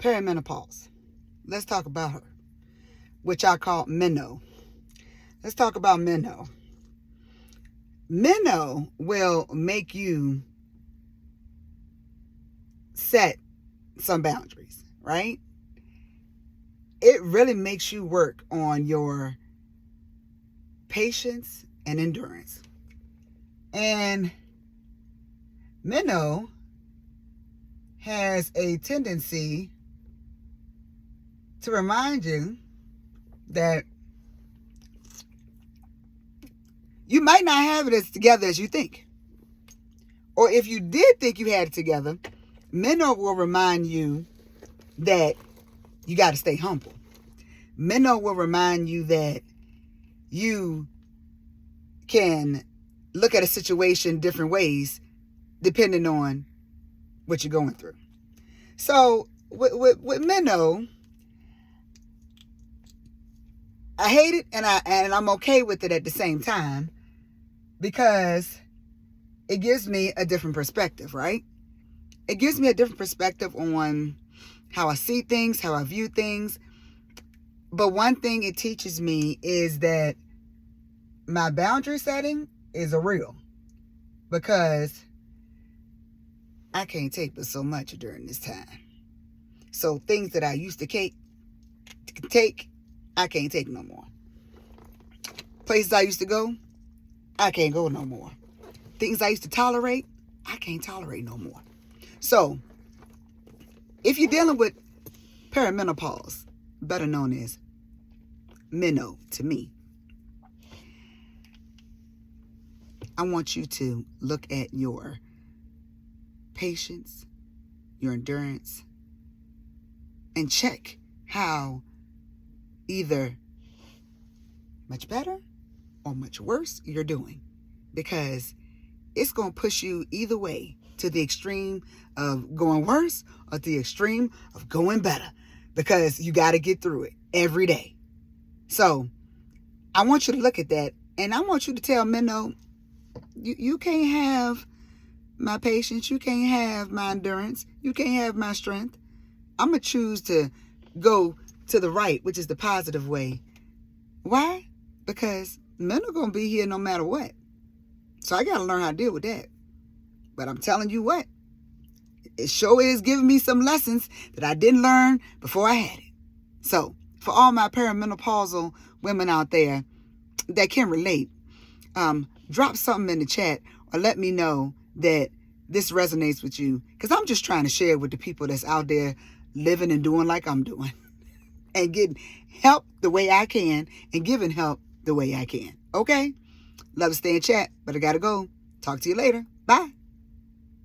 Perimenopause. Let's talk about her, which I call Meno. Let's talk about Meno. Meno will make you set some boundaries, right? It really makes you work on your patience and endurance. And Meno has a tendency to remind you that you might not have it as together as you think. Or if you did think you had it together, Meno will remind you that you got to stay humble. Meno will remind you that you can look at a situation different ways depending on what you're going through. So with Meno, I hate it and I'm okay with it at the same time because it gives me a different perspective, right? It gives me a different perspective on how I see things, how I view things. But one thing it teaches me is that my boundary setting is a real, because I can't take but so much during this time. So things that I used to take, I can't take no more. Places I used to go, I can't go no more. Things I used to tolerate, I can't tolerate no more. So, if you're dealing with perimenopause, better known as Meno to me, I want you to look at your patience, your endurance, and check how either much better or much worse you're doing, because it's going to push you either way, to the extreme of going worse or the extreme of going better, because you got to get through it every day. So I want you to look at that, and I want you to tell Meno, you can't have my patience, you can't have my endurance, you can't have my strength. I'm going to choose to go to the right, which is the positive way. Why? Because Meno going to be here no matter what. So I got to learn how to deal with that. But I'm telling you what, it sure is giving me some lessons that I didn't learn before I had it. So for all my perimenopausal women out there that can relate, drop something in the chat or let me know that this resonates with you, because I'm just trying to share with the people that's out there living and doing like I'm doing and getting help the way I can and giving help the way I can. Okay? Love to stay in chat, but I gotta go. Talk to you later. Bye.